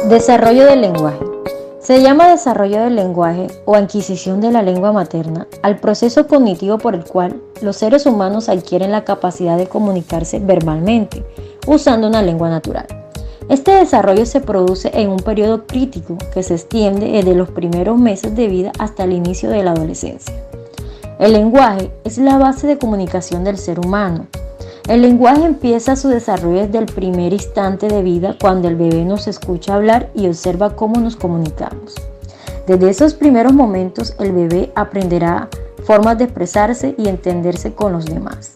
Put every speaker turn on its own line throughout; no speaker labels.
Desarrollo del lenguaje. Se llama desarrollo del lenguaje o adquisición de la lengua materna al proceso cognitivo por el cual los seres humanos adquieren la capacidad de comunicarse verbalmente usando una lengua natural. Este desarrollo se produce en un periodo crítico que se extiende desde los primeros meses de vida hasta el inicio de la adolescencia. El lenguaje es la base de comunicación del ser humano. El lenguaje empieza su desarrollo desde el primer instante de vida cuando el bebé nos escucha hablar y observa cómo nos comunicamos. Desde esos primeros momentos el bebé aprenderá formas de expresarse y entenderse con los demás.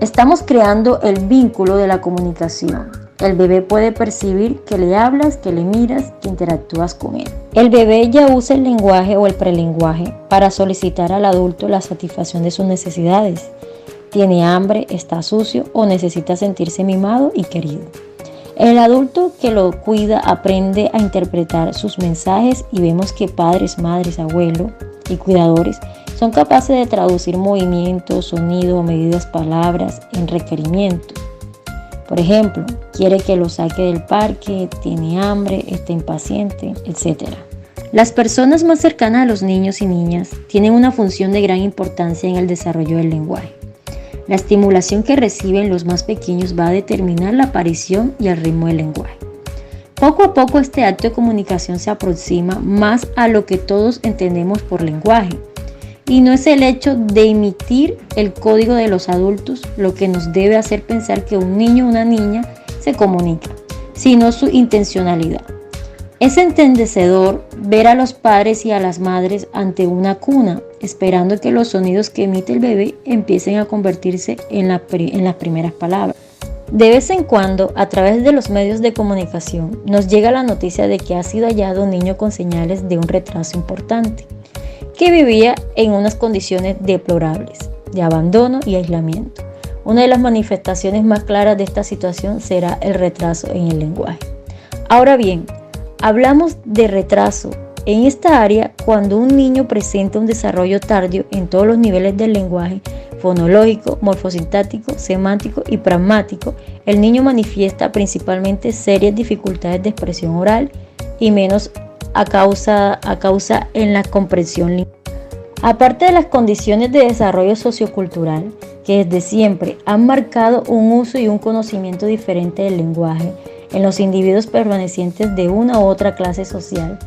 Estamos creando el vínculo de la comunicación. El bebé puede percibir que le hablas, que le miras, que interactúas con él. El bebé ya usa el lenguaje o el prelenguaje para solicitar al adulto la satisfacción de sus necesidades. Tiene hambre, está sucio o necesita sentirse mimado y querido. El adulto que lo cuida aprende a interpretar sus mensajes y vemos que padres, madres, abuelos y cuidadores son capaces de traducir movimientos, sonidos o medidas palabras en requerimientos. Por ejemplo, quiere que lo saque del parque, tiene hambre, está impaciente, etc. Las personas más cercanas a los niños y niñas tienen una función de gran importancia en el desarrollo del lenguaje. La estimulación que reciben los más pequeños va a determinar la aparición y el ritmo del lenguaje. Poco a poco este acto de comunicación se aproxima más a lo que todos entendemos por lenguaje. Y no es el hecho de imitar el código de los adultos lo que nos debe hacer pensar que un niño o una niña se comunica, sino su intencionalidad. Es entendecedor ver a los padres y a las madres ante una cuna, esperando que los sonidos que emite el bebé empiecen a convertirse en las primeras palabras. De vez en cuando, a través de los medios de comunicación, nos llega la noticia de que ha sido hallado un niño con señales de un retraso importante, que vivía en unas condiciones deplorables, de abandono y aislamiento. Una de las manifestaciones más claras de esta situación será el retraso en el lenguaje. Ahora bien, hablamos de retraso en esta área cuando un niño presenta un desarrollo tardío en todos los niveles del lenguaje, fonológico, morfosintáctico, semántico y pragmático. El niño manifiesta principalmente serias dificultades de expresión oral y menos a causa en la comprensión lingüística. Aparte de las condiciones de desarrollo sociocultural que desde siempre han marcado un uso y un conocimiento diferente del lenguaje en los individuos pertenecientes de una u otra clase social,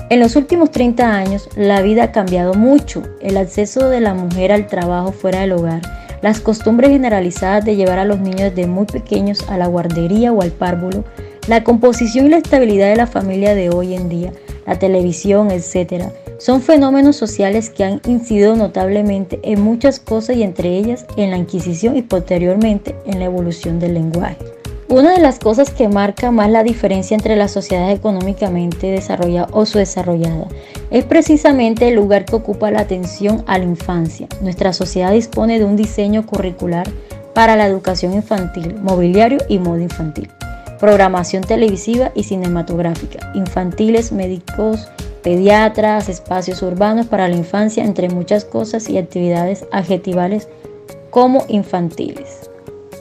en los últimos 30 años la vida ha cambiado mucho. El acceso de la mujer al trabajo fuera del hogar, las costumbres generalizadas de llevar a los niños desde muy pequeños a la guardería o al párvulo, la composición y la estabilidad de la familia de hoy en día, la televisión, etc. Son fenómenos sociales que han incidido notablemente en muchas cosas y entre ellas en la adquisición y posteriormente en la evolución del lenguaje. Una de las cosas que marca más la diferencia entre las sociedades económicamente desarrolladas o subdesarrolladas es precisamente el lugar que ocupa la atención a la infancia. Nuestra sociedad dispone de un diseño curricular para la educación infantil, mobiliario y moda infantil, programación televisiva y cinematográfica, infantiles, médicos, pediatras, espacios urbanos para la infancia, entre muchas cosas y actividades adjetivales como infantiles.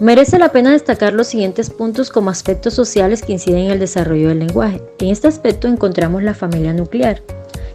Merece la pena destacar los siguientes puntos como aspectos sociales que inciden en el desarrollo del lenguaje. En este aspecto encontramos la familia nuclear,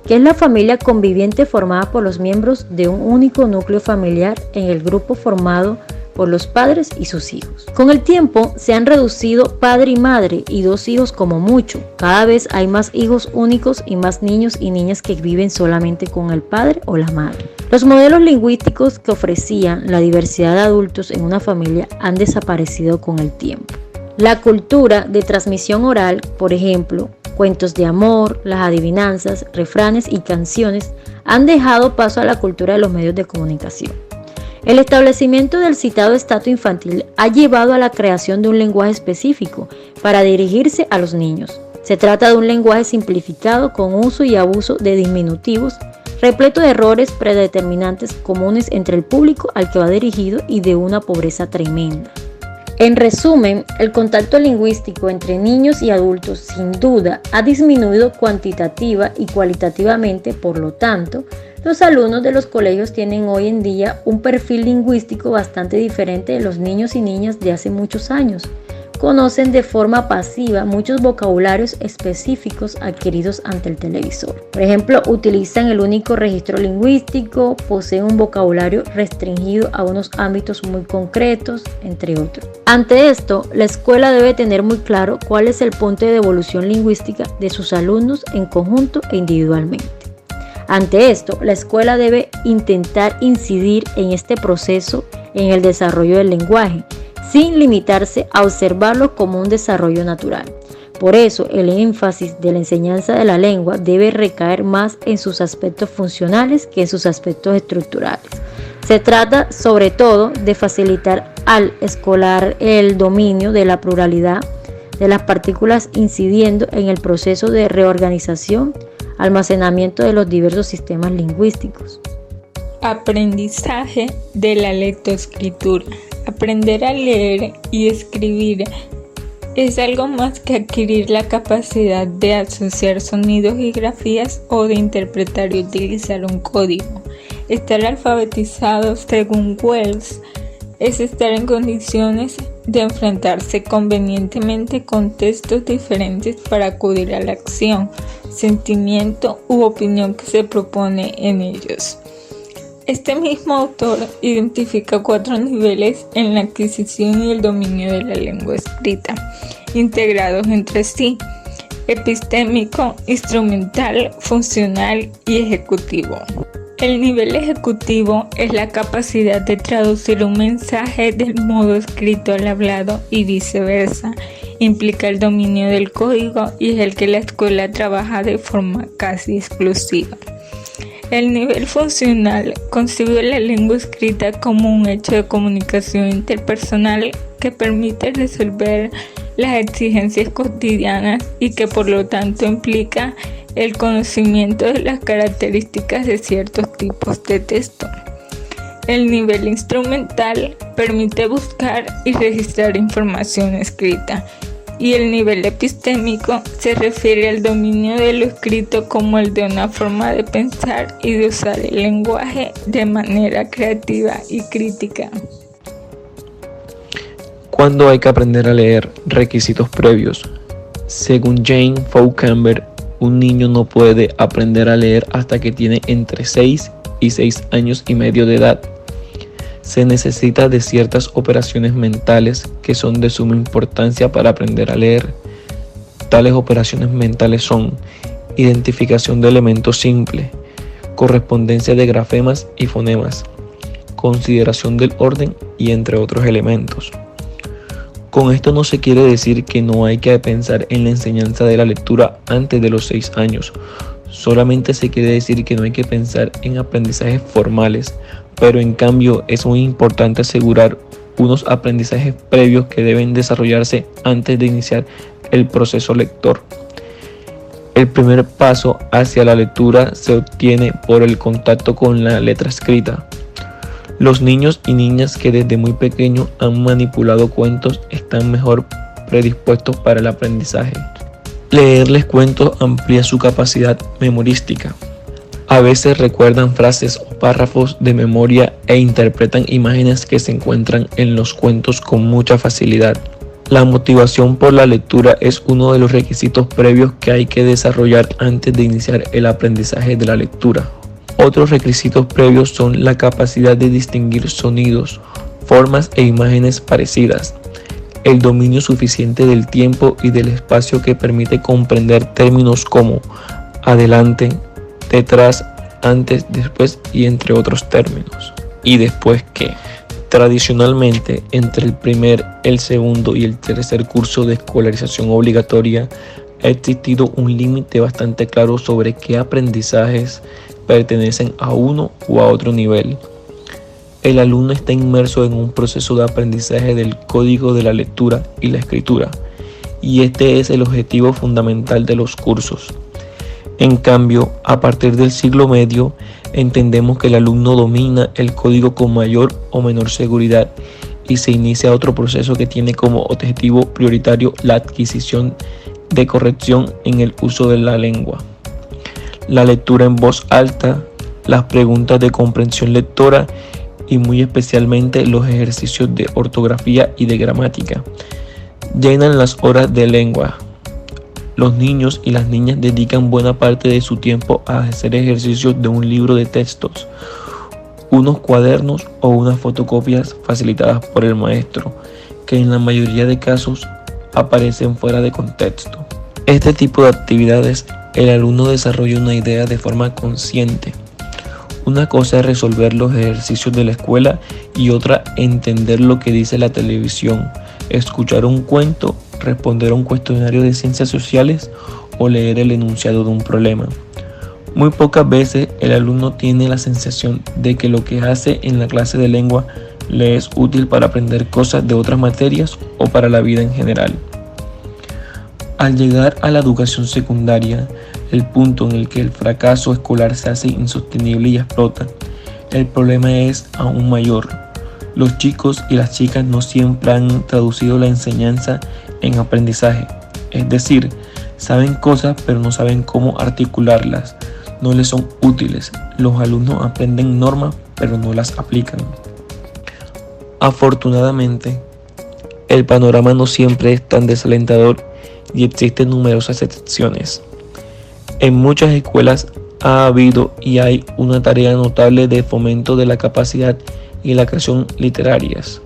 que es la familia conviviente formada por los miembros de un único núcleo familiar en el grupo formado por los padres y sus hijos. Con el tiempo se han reducido padre y madre y 2 hijos como mucho. Cada vez hay más hijos únicos y más niños y niñas que viven solamente con el padre o la madre. Los modelos lingüísticos que ofrecían la diversidad de adultos en una familia han desaparecido con el tiempo. La cultura de transmisión oral, por ejemplo, cuentos de amor, las adivinanzas, refranes y canciones, han dejado paso a la cultura de los medios de comunicación. El establecimiento del citado estatus infantil ha llevado a la creación de un lenguaje específico para dirigirse a los niños. Se trata de un lenguaje simplificado con uso y abuso de diminutivos, repleto de errores predeterminantes comunes entre el público al que va dirigido y de una pobreza tremenda. En resumen, el contacto lingüístico entre niños y adultos sin duda ha disminuido cuantitativa y cualitativamente, por lo tanto, los alumnos de los colegios tienen hoy en día un perfil lingüístico bastante diferente de los niños y niñas de hace muchos años, conocen de forma pasiva muchos vocabularios específicos adquiridos ante el televisor. Por ejemplo, utilizan el único registro lingüístico, poseen un vocabulario restringido a unos ámbitos muy concretos, entre otros. Ante esto, la escuela debe tener muy claro cuál es el punto de evolución lingüística de sus alumnos en conjunto e individualmente. Ante esto, la escuela debe intentar incidir en este proceso en el desarrollo del lenguaje, sin limitarse a observarlo como un desarrollo natural. Por eso, el énfasis de la enseñanza de la lengua debe recaer más en sus aspectos funcionales que en sus aspectos estructurales. Se trata, sobre todo, de facilitar al escolar el dominio de la pluralidad de las partículas, incidiendo en el proceso de reorganización, almacenamiento de los diversos sistemas lingüísticos.
Aprendizaje de la lectoescritura. Aprender a leer y escribir es algo más que adquirir la capacidad de asociar sonidos y grafías o de interpretar y utilizar un código. Estar alfabetizado, según Wells, es estar en condiciones de enfrentarse convenientemente con textos diferentes para acudir a la acción, sentimiento u opinión que se propone en ellos. Este mismo autor identifica 4 niveles en la adquisición y el dominio de la lengua escrita, integrados entre sí: epistémico, instrumental, funcional y ejecutivo. El nivel ejecutivo es la capacidad de traducir un mensaje del modo escrito al hablado y viceversa. Implica el dominio del código y es el que la escuela trabaja de forma casi exclusiva. El nivel funcional concibe la lengua escrita como un hecho de comunicación interpersonal que permite resolver las exigencias cotidianas y que por lo tanto implica el conocimiento de las características de ciertos tipos de texto. El nivel instrumental permite buscar y registrar información escrita. Y el nivel epistémico se refiere al dominio de lo escrito como el de una forma de pensar y de usar el lenguaje de manera creativa y crítica.
¿Cuándo hay que aprender a leer? Requisitos previos. Según Jane Faucamber, un niño no puede aprender a leer hasta que tiene entre 6 y 6 años y medio de edad. Se necesita de ciertas operaciones mentales que son de suma importancia para aprender a leer. Tales operaciones mentales son identificación de elementos simples, correspondencia de grafemas y fonemas, consideración del orden y entre otros elementos. Con esto no se quiere decir que no hay que pensar en la enseñanza de la lectura antes de los 6 años. Solamente se quiere decir que no hay que pensar en aprendizajes formales, pero en cambio es muy importante asegurar unos aprendizajes previos que deben desarrollarse antes de iniciar el proceso lector. El primer paso hacia la lectura se obtiene por el contacto con la letra escrita. Los niños y niñas que desde muy pequeños han manipulado cuentos están mejor predispuestos para el aprendizaje. Leerles cuentos amplía su capacidad memorística. A veces recuerdan frases o párrafos de memoria e interpretan imágenes que se encuentran en los cuentos con mucha facilidad. La motivación por la lectura es uno de los requisitos previos que hay que desarrollar antes de iniciar el aprendizaje de la lectura. Otros requisitos previos son la capacidad de distinguir sonidos, formas e imágenes parecidas, el dominio suficiente del tiempo y del espacio que permite comprender términos como adelante, detrás, antes, después y entre otros términos. ¿Y después qué? Tradicionalmente, entre el primer, el segundo y el tercer curso de escolarización obligatoria, ha existido un límite bastante claro sobre qué aprendizajes pertenecen a uno u a otro nivel. El alumno está inmerso en un proceso de aprendizaje del código de la lectura y la escritura, y este es el objetivo fundamental de los cursos. En cambio, a partir del siglo medio, entendemos que el alumno domina el código con mayor o menor seguridad y se inicia otro proceso que tiene como objetivo prioritario la adquisición de corrección en el uso de la lengua, la lectura en voz alta, las preguntas de comprensión lectora y muy especialmente los ejercicios de ortografía y de gramática. Llenan las horas de lengua. Los niños y las niñas dedican buena parte de su tiempo a hacer ejercicios de un libro de textos, unos cuadernos o unas fotocopias facilitadas por el maestro, que en la mayoría de casos aparecen fuera de contexto. Este tipo de actividades, el alumno desarrolla una idea de forma consciente. Una cosa es resolver los ejercicios de la escuela y otra entender lo que dice la televisión, escuchar un cuento, responder a un cuestionario de ciencias sociales o leer el enunciado de un problema. Muy pocas veces el alumno tiene la sensación de que lo que hace en la clase de lengua le es útil para aprender cosas de otras materias o para la vida en general. Al llegar a la educación secundaria, el punto en el que el fracaso escolar se hace insostenible y explota, el problema es aún mayor. Los chicos y las chicas no siempre han traducido la enseñanza en aprendizaje, es decir, saben cosas pero no saben cómo articularlas, no les son útiles. Los alumnos aprenden normas pero no las aplican. Afortunadamente, el panorama no siempre es tan desalentador y existen numerosas excepciones. En muchas escuelas ha habido y hay una tarea notable de fomento de la capacidad y la creación literarias.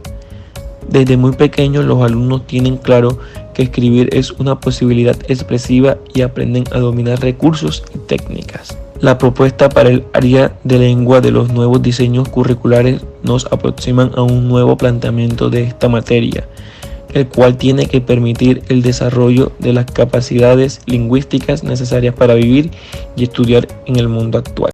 Desde muy pequeños los alumnos tienen claro que escribir es una posibilidad expresiva y aprenden a dominar recursos y técnicas. La propuesta para el área de lengua de los nuevos diseños curriculares nos aproximan a un nuevo planteamiento de esta materia, el cual tiene que permitir el desarrollo de las capacidades lingüísticas necesarias para vivir y estudiar en el mundo actual.